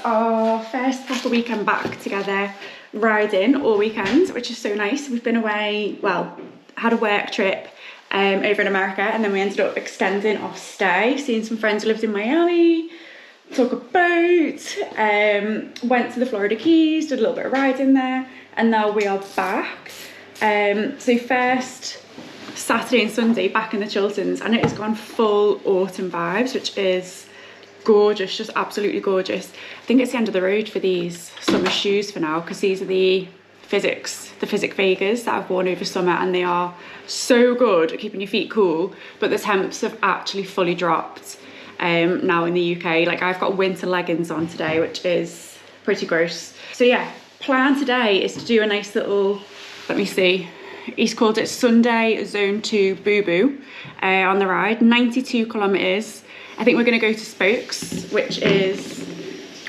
our first proper weekend back together riding all weekend, which is so nice. We've been away, well, had a work trip over in America, and then we ended up extending our stay, seeing some friends who lived in Miami, took a boat, went to the Florida Keys, did a little bit of riding there, and now we are back. So first Saturday and Sunday back in the Chilterns, and it has gone full autumn vibes, which is gorgeous, just absolutely gorgeous. I think it's the end of the road for these summer shoes for now, because these are the Physic Vegas that I've worn over summer, and they are so good at keeping your feet cool, but the temps have actually fully dropped now in the UK. Like, I've got winter leggings on today, which is pretty gross. So yeah, plan today is to do a nice little, let me see, he's called it Sunday Zone 2 Boo Boo on the ride, 92 kilometers. I think we're going to go to Spokes, which is,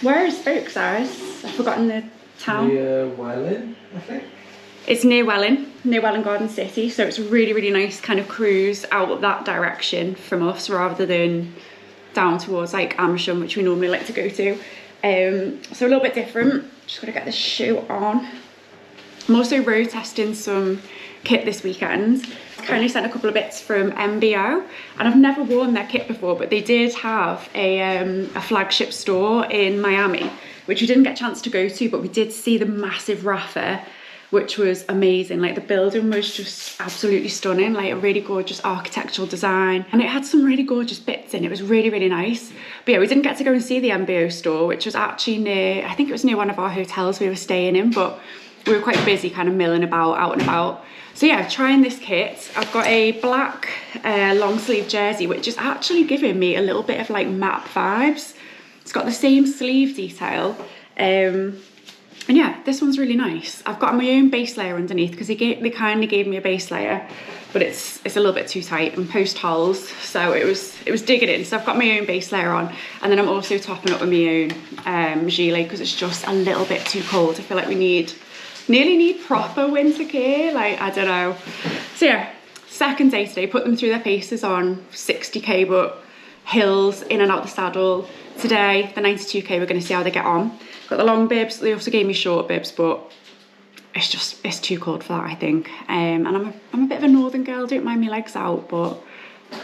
where is Spokes, Iris? I've forgotten the town. Near Welling, I think. It's near Welling Garden City, so it's a really, really nice kind of cruise out that direction from us, rather than down towards like Amersham, which we normally like to go to. So a little bit different. Just got to get this shoe on. I'm also road testing some kit this weekend. Currently sent a couple of bits from MBO, and I've never worn their kit before, but they did have a flagship store in Miami, which we didn't get a chance to go to, but we did see the massive Rafa, which was amazing. Like, the building was just absolutely stunning, like a really gorgeous architectural design, and it had some really gorgeous bits in it. It was really, really nice. But yeah, we didn't get to go and see the MBO store, which was actually near, I think it was near one of our hotels we were staying in, but we were quite busy kind of milling about, out and about. So yeah, trying this kit. I've got a black long sleeve jersey, which is actually giving me a little bit of like map vibes. It's got the same sleeve detail. And yeah, this one's really nice. I've got my own base layer underneath, because they kindly gave me a base layer, but it's a little bit too tight and post holes, so it was digging in. So I've got my own base layer on, and then I'm also topping up with my own gilet, because it's just a little bit too cold. I feel like we nearly need proper winter gear, like, I don't know. So yeah, second day today, put them through their paces on 60k, but hills in and out the saddle. Today, the 92k, we're going to see how they get on. Got the long bibs. They also gave me short bibs, but it's too cold for that, I think. And I'm a bit of a northern girl, don't mind my legs out, but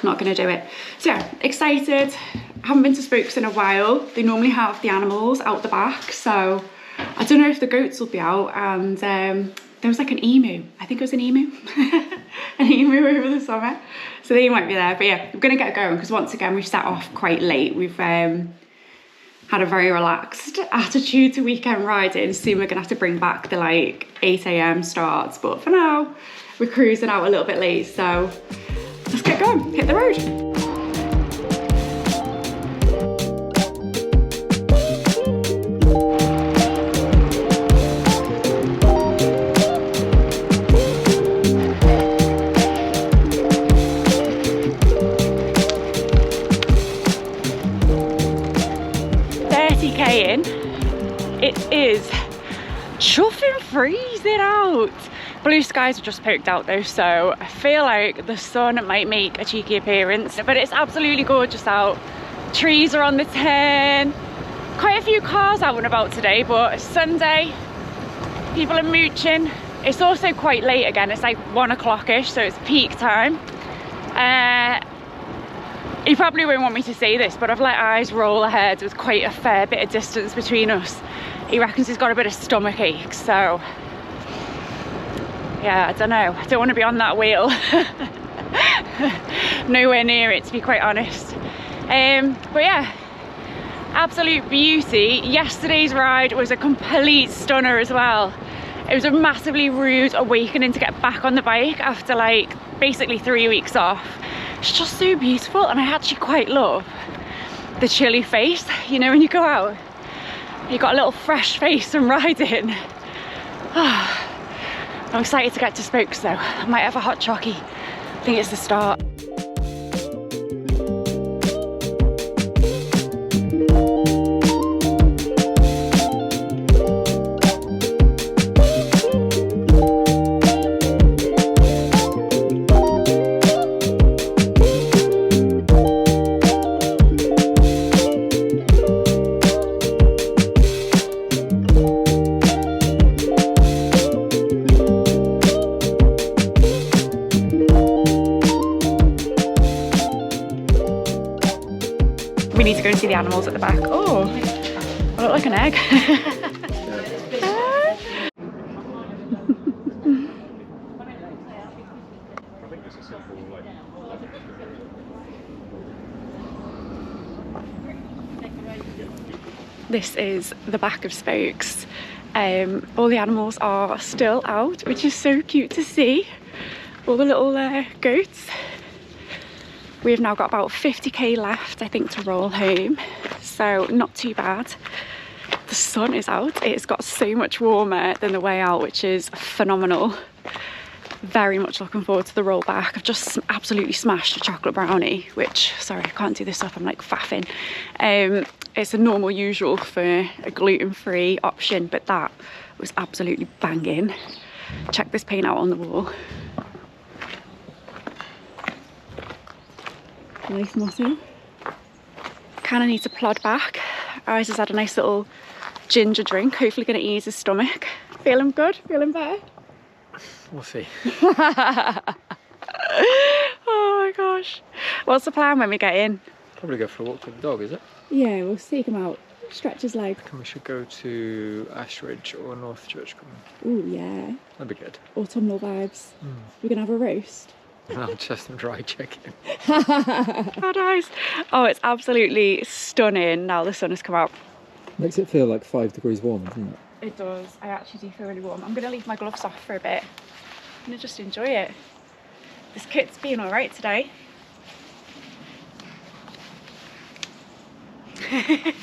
not going to do it. So yeah, excited. Haven't been to Spokes in a while. They normally have the animals out the back, so I don't know if the goats will be out. And there was like an emu. I think it was an emu. An emu over the summer. So they might be there. But yeah, we're going to get going, because once again, we've set off quite late. We've had a very relaxed attitude to weekend riding. Soon we're going to have to bring back the like 8 AM starts. But for now, we're cruising out a little bit late. So let's get going. Hit the road. 30k in. It is chuffing freezing out. Blue skies have just poked out though, so I feel like the sun might make a cheeky appearance, but it's absolutely gorgeous out. Trees are on the turn. Quite a few cars out and about today, but it's Sunday. People are mooching. It's also quite late again. It's like 1 o'clock-ish, so it's peak time. You probably won't want me to say this, but I've let eyes roll ahead with quite a fair bit of distance between us. He reckons he's got a bit of stomach ache, so yeah, I don't know. I don't want to be on that wheel. Nowhere near it, to be quite honest. But yeah, absolute beauty. Yesterday's ride was a complete stunner as well. It was a massively rude awakening to get back on the bike after like basically 3 weeks off. It's just so beautiful, and I actually quite love the chilly face. You know, when you go out, you got a little fresh face from riding. I'm excited to get to Spokes though. I might have a hot chockey. I think it's the start. to go and see the animals at the back. Oh, I look like an egg. This is the back of Spokes. All the animals are still out, which is so cute to see. All the little goats. We've now got about 50k left, I think, to roll home. So not too bad. The sun is out. It's got so much warmer than the way out, which is phenomenal. Very much looking forward to the roll back. I've just absolutely smashed a chocolate brownie, which, sorry, I can't do this up, I'm like faffing. It's a normal usual for a gluten-free option, but that was absolutely banging. Check this paint out on the wall. Nice motto. Kind of need to plod back. Iris has had a nice little ginger drink, hopefully going to ease his stomach. Feeling good? Feeling better? We'll see. Oh my gosh. What's the plan when we get in? Probably go for a walk with the dog, is it? Yeah, we'll take him out, stretch his leg. I reckon we should go to Ashridge or North Church Common. Oh yeah. That'd be good. Autumnal vibes. We're gonna have a roast. I'll just some dry chicken. How nice. Oh, it's absolutely stunning now the sun has come out. Makes it feel like 5 degrees warm, doesn't it? It does. I actually do feel really warm. I'm gonna leave my gloves off for a bit. I'm gonna just enjoy it. This kit's been all right today. I'm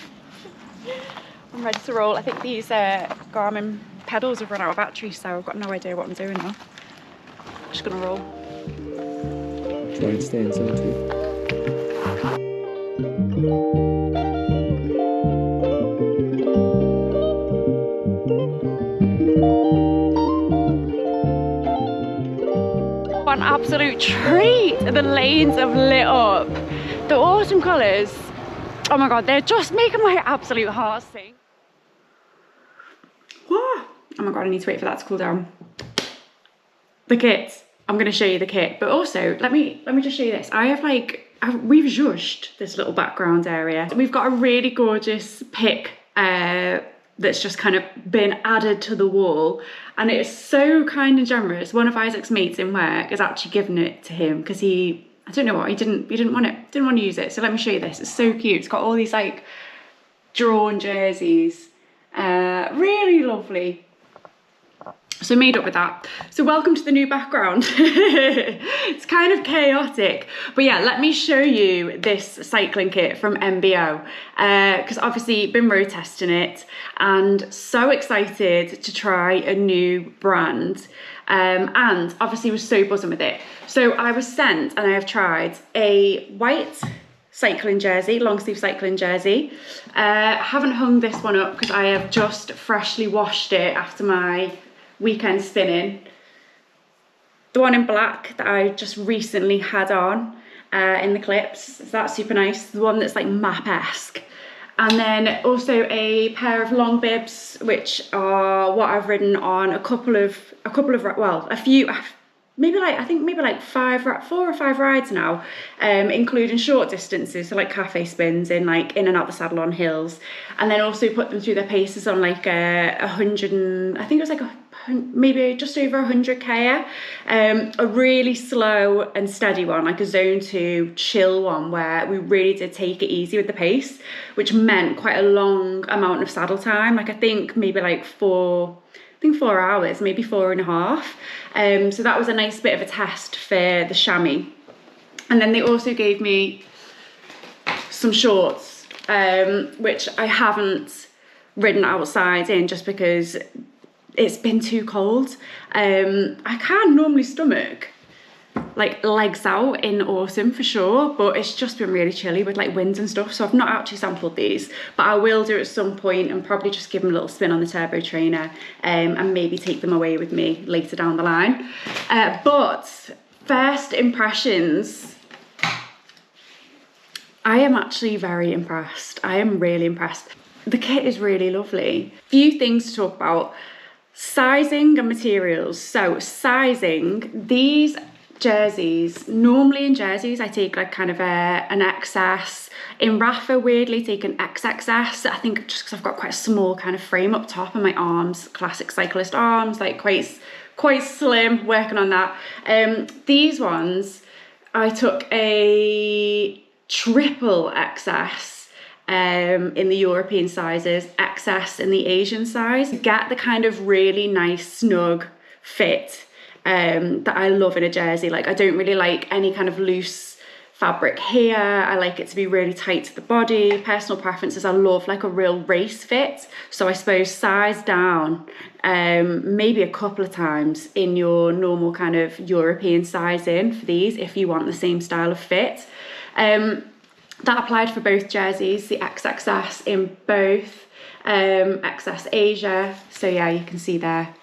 ready to roll. I think these Garmin pedals have run out of battery, so I've got no idea what I'm doing now. I'm just gonna roll. Try and stay in zone 2. What an absolute treat! The lanes have lit up. The autumn colours, oh my god, they're just making my absolute heart sing. Oh my god, I need to wait for that to cool down. The kit, I'm going to show you the kit, but also let me just show you this. I have we've zhuzhed this little background area. We've got a really gorgeous pic that's just kind of been added to the wall, and it is so kind and generous. One of Isaac's mates in work has actually given it to him because I don't know what, he didn't want to use it. So let me show you this. It's so cute. It's got all these like drawn jerseys. Really lovely. So made up with that. So welcome to the new background. It's kind of chaotic, but yeah, let me show you this cycling kit from MBO, because obviously been road testing it and so excited to try a new brand, and obviously was so buzzing with it. So I was sent, and I have tried, a white cycling jersey, long sleeve cycling jersey. Haven't hung this one up because I have just freshly washed it after my weekend spinning. The one in black that I just recently had on in the clips, that's super nice. The one that's like map-esque. And then also a pair of long bibs, which are what I've ridden on a few, maybe like 4 or 5 rides now, including short distances, so like cafe spins in and out the saddle on hills, and then also put them through their paces on like 100 and I think it was like maybe just over 100k, a really slow and steady one, like a zone 2 chill one, where we really did take it easy with the pace, which meant quite a long amount of saddle time. Like I think maybe like 4 hours, maybe 4.5. So that was a nice bit of a test for the chamois. And then they also gave me some shorts, which I haven't ridden outside in just because it's been too cold. I can normally stomach like legs out in autumn for sure, but it's just been really chilly with like winds and stuff, so I've not actually sampled these, but I will do at some point and probably just give them a little spin on the turbo trainer, and maybe take them away with me later down the line. But first impressions, I am actually very impressed. I am really impressed. The kit is really lovely. Few things to talk about. Sizing and materials. So sizing, these jerseys, normally in jerseys I take like kind of an XS In Rafa, weirdly taken XXS, I think just because I've got quite a small kind of frame up top and my arms, classic cyclist arms, like quite slim, working on that. These ones, I took a triple XS in the European sizes, XS in the Asian size. Get the kind of really nice snug fit that I love in a jersey. Like, I don't really like any kind of loose fabric here. I like it to be really tight to the body. Personal preferences, I love like a real race fit. So I suppose size down maybe a couple of times in your normal kind of European sizing for these if you want the same style of fit. That applied for both jerseys, the XXS in both, XS Asia. So yeah, you can see there,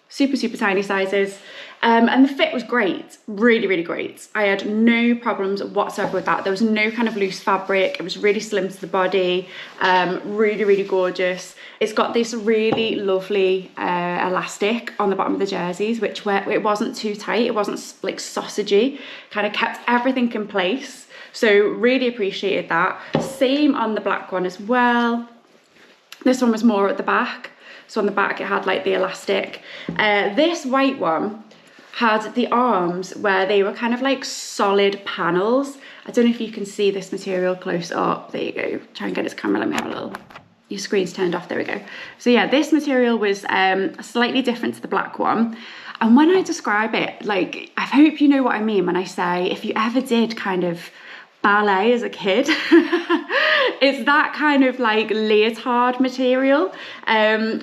super tiny sizes. And the fit was great, really great. I had no problems whatsoever with that. There was no kind of loose fabric. It was really slim to the body, really gorgeous. It's got this really lovely elastic on the bottom of the jerseys, which it wasn't too tight, it wasn't like sausagey, kind of kept everything in place. So really appreciated that. Same on the black one as well. This one was more at the back. So on the back it had like the elastic. This white one had the arms where they were kind of like solid panels. I don't know if you can see this material close up. There you go. Try and get its camera. Let me have a little. Your screen's turned off. There we go. So yeah, this material was slightly different to the black one. And when I describe it, like, I hope you know what I mean when I say, if you ever did kind of ballet as a kid, it's that kind of like leotard material,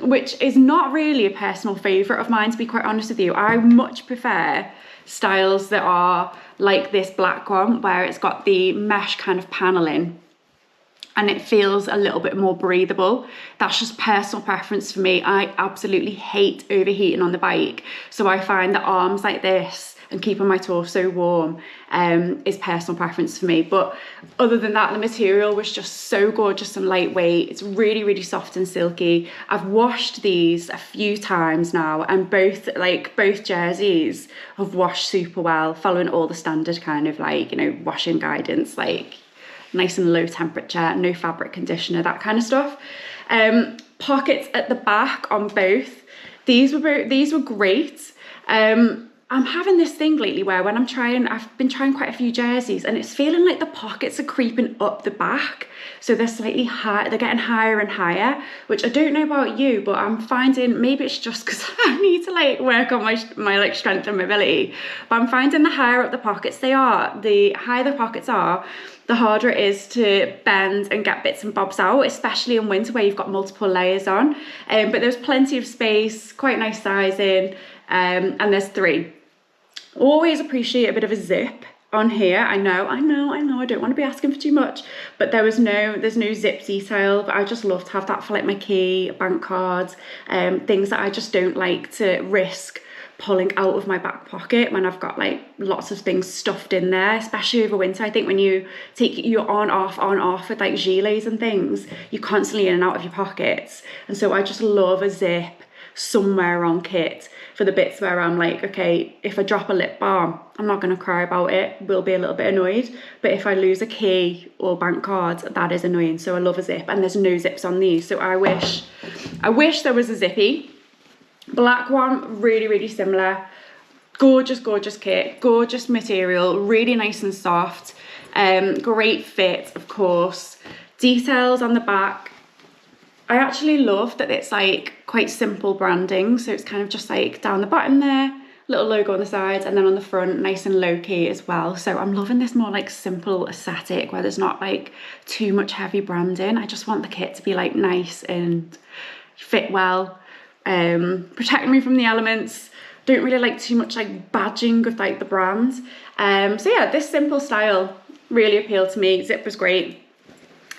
which is not really a personal favorite of mine, to be quite honest with you. I much prefer styles that are like this black one, where it's got the mesh kind of paneling and it feels a little bit more breathable. That's just personal preference for me. I absolutely hate overheating on the bike, so I find that arms like this and keeping my torso warm is personal preference for me. But other than that, the material was just so gorgeous and lightweight. It's really soft and silky. I've washed these a few times now, and both jerseys have washed super well, following all the standard kind of like, you know, washing guidance, like nice and low temperature, no fabric conditioner, that kind of stuff. Pockets at the back on both. These were great. I'm having this thing lately where when I've been trying quite a few jerseys, and it's feeling like the pockets are creeping up the back. So they're slightly high, they're getting higher and higher, which I don't know about you, but I'm finding, maybe it's just because I need to like work on my like strength and mobility, but I'm finding the higher up the pockets they are, the higher the pockets are, the harder it is to bend and get bits and bobs out, especially in winter where you've got multiple layers on. But there's plenty of space, quite nice sizing, and there's 3. Always appreciate a bit of a zip on here. I know, I don't want to be asking for too much, but there's no zip detail, but I just love to have that for like my key, bank cards, things that I just don't like to risk pulling out of my back pocket when I've got like lots of things stuffed in there, especially over winter. I think when you take your on off with like gilets and things, you're constantly in and out of your pockets, and so I just love a zip somewhere on kit for the bits where I'm like, okay, if I drop a lip balm, I'm not going to cry about it, will be a little bit annoyed, but if I lose a key or bank cards, that is annoying. So I love a zip, and there's no zips on these, so I wish there was a zippy. Black one, really similar. Gorgeous kit, gorgeous material, really nice and soft, great fit, of course. Details on the back. I actually love that it's like quite simple branding, so it's kind of just like down the bottom there, little logo on the sides, and then on the front nice and low key as well. So I'm loving this more like simple aesthetic where there's not like too much heavy branding. I just want the kit to be like nice and fit well, protect me from the elements. Don't really like too much like badging of like the brand. So yeah, this simple style really appealed to me. Zip was great,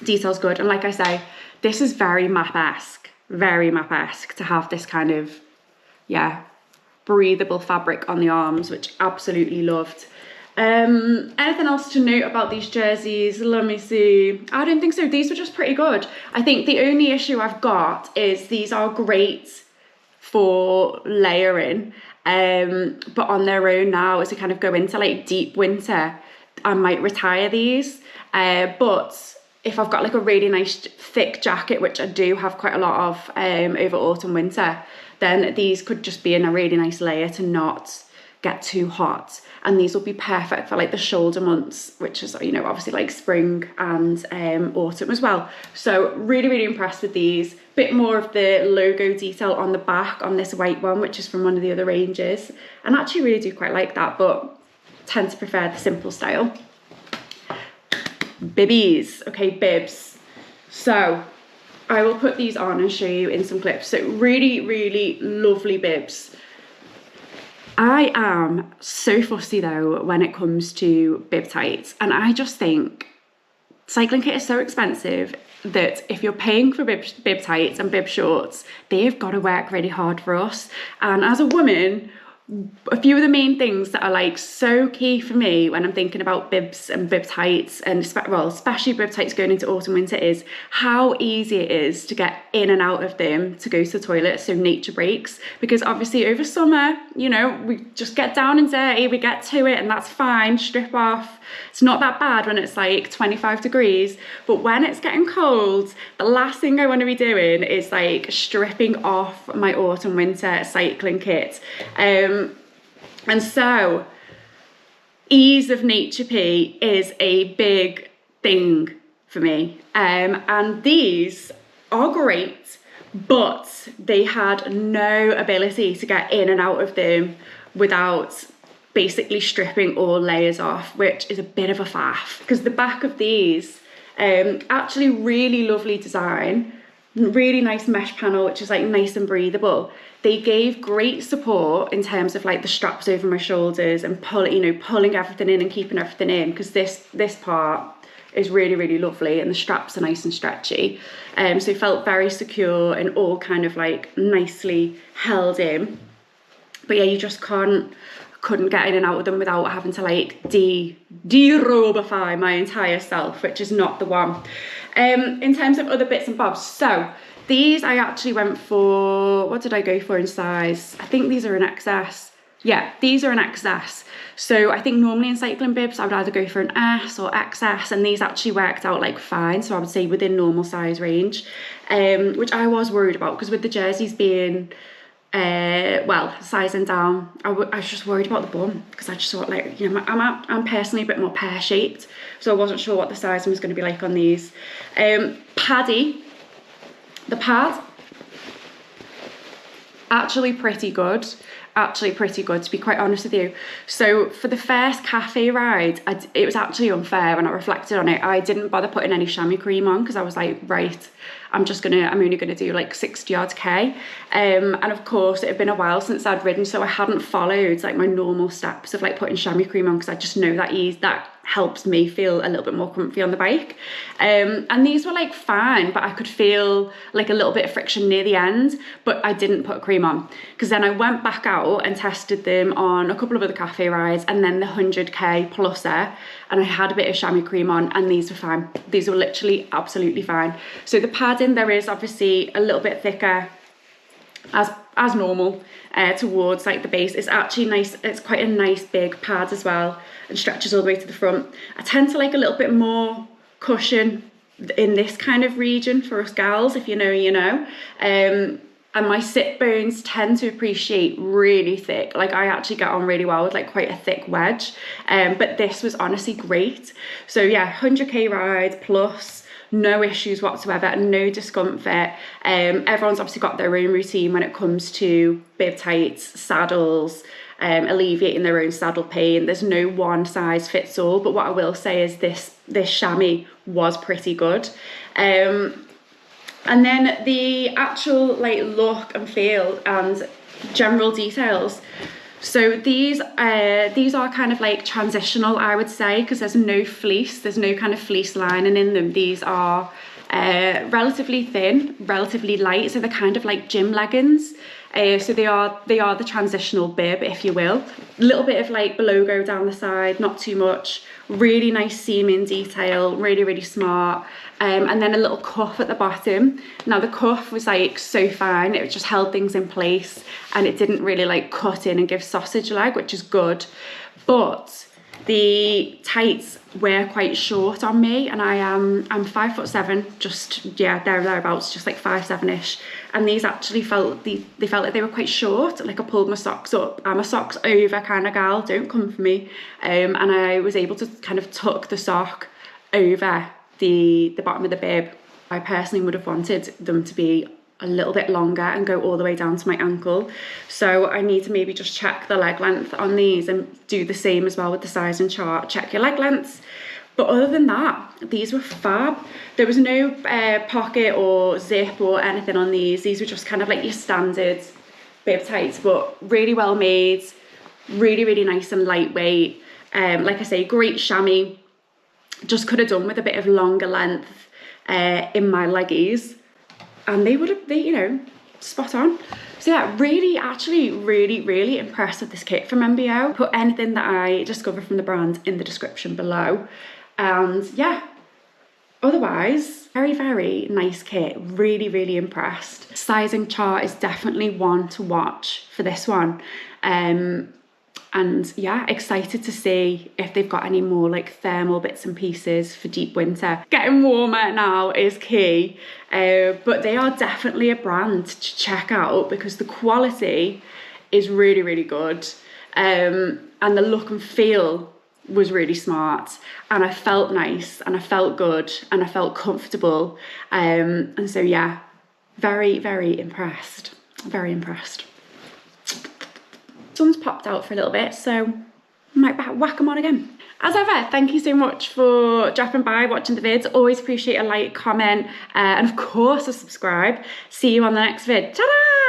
detail's good, and like I say, this is very map-esque to have this kind of, yeah, breathable fabric on the arms, which absolutely loved. Anything else to note about these jerseys? Let me see. I don't think so. These were just pretty good. I think the only issue I've got is these are great for layering, but on their own now, as we kind of go into like deep winter, I might retire these, but if I've got like a really nice thick jacket, which I do have quite a lot of over autumn winter, then these could just be in a really nice layer to not get too hot. And these will be perfect for like the shoulder months, which is, you know, obviously like spring and autumn as well. So really, really impressed with these. Bit more of the logo detail on the back on this white one, which is from one of the other ranges. And I actually really do quite like that, but tend to prefer the simple style. Bibbies, okay, bibs. So I will put these on and show you in some clips. So really, really lovely bibs. I am so fussy though when it comes to bib tights, and I just think cycling kit is so expensive that if you're paying for bib tights and bib shorts, they've got to work really hard for us. And as a woman, a few of the main things that are like so key for me when I'm thinking about bibs and bib tights, and especially bib tights going into autumn winter, is how easy it is to get in and out of them to go to the toilet, so nature breaks. Because obviously over summer, you know, we just get down and dirty, we get to it and that's fine, strip off. It's not that bad when it's like 25 degrees, but when it's getting cold, the last thing I want to be doing is like stripping off my autumn winter cycling kit. And so ease of nature pee is a big thing for me. And these are great, but they had no ability to get in and out of them without basically stripping all layers off, which is a bit of a faff. Because the back of these, actually really lovely design, really nice mesh panel, which is like nice and breathable. They gave great support in terms of like the straps over my shoulders and pulling everything in and keeping everything in, because this part is really, really lovely and the straps are nice and stretchy. So it felt very secure and all kind of like nicely held in. But yeah, you just couldn't get in and out of them without having to like de-robify my entire self, which is not the one. In terms of other bits and bobs, so these I actually went for, what did I go for in size? I think these are an XS. Yeah, these are an XS. So I think normally in cycling bibs, I would either go for an S or XS, and these actually worked out like fine. So I would say within normal size range, which I was worried about, because with the jerseys being sizing down, I was just worried about the bum, because I just thought, like, you know, I'm personally a bit more pear shaped, so I wasn't sure what the sizing was going to be like on these. Paddy, the pad, actually pretty good, to be quite honest with you. So for the first cafe ride, it was actually unfair when I reflected on it. I didn't bother putting any chamois cream on, because I was like, right, I'm only gonna do like 60 odd K. And of course it had been a while since I'd ridden, so I hadn't followed like my normal steps of like putting chamois cream on, because I just know that helps me feel a little bit more comfy on the bike. And these were like fine, but I could feel like a little bit of friction near the end, but I didn't put cream on, because then I went back out and tested them on a couple of other cafe rides, and then the 100K pluser, and I had a bit of chamois cream on, and these were fine. These were literally absolutely fine. So the padding, there is obviously a little bit thicker as normal towards like the base. It's actually nice, it's quite a nice big pad as well, and stretches all the way to the front. I tend to like a little bit more cushion in this kind of region for us gals, if you know, you know. And my sit bones tend to appreciate really thick. Like I actually get on really well with like quite a thick wedge, but this was honestly great. So yeah, 100K ride plus, no issues whatsoever, no discomfort. Everyone's obviously got their own routine when it comes to bib tights, saddles, alleviating their own saddle pain. There's no one size fits all, but what I will say is this chamois was pretty good. And then the actual like look and feel and general details. So these are kind of like transitional, I would say, because there's no fleece, there's no kind of fleece lining in them. These are relatively thin, relatively light, so they're kind of like gym leggings. So they are the transitional bib, if you will. A little bit of like the logo down the side, not too much. Really nice seaming detail, really, really smart. And then a little cuff at the bottom. Now the cuff was like so fine, it just held things in place and it didn't really like cut in and give sausage leg, which is good. But The tights were quite short on me, and I'm 5'7", just thereabouts, just like 5'7"-ish. And these actually felt they felt like they were quite short. Like I pulled my socks up. I'm a socks over kind of gal. Don't come for me. And I was able to kind of tuck the sock over the bottom of the bib. I personally would have wanted them to be a little bit longer and go all the way down to my ankle. So I need to maybe just check the leg length on these and do the same as well with the sizing chart. Check your leg lengths. But other than that, these were fab. There was no pocket or zip or anything on these. These were just kind of like your standard bib tights, but really well made, really, really nice and lightweight. Like I say, great chamois. Just could have done with a bit of longer length in my leggies, and they would have, you know, spot on. So yeah, really impressed with this kit from MBO. Put anything that I discover from the brand in the description below. And yeah, otherwise, very nice kit. Really impressed. Sizing chart is definitely one to watch for this one. And yeah, excited to see if they've got any more like thermal bits and pieces for deep winter. Getting warmer now is key, but they are definitely a brand to check out because the quality is really good, and the look and feel was really smart, and I felt nice, and I felt good, and I felt comfortable, and so yeah, very impressed, very impressed. Sun's popped out for a little bit, so I might whack them on again. As ever, thank you so much for dropping by, watching the vids. Always appreciate a like, comment, and of course a subscribe. See you on the next vid. Ta-da!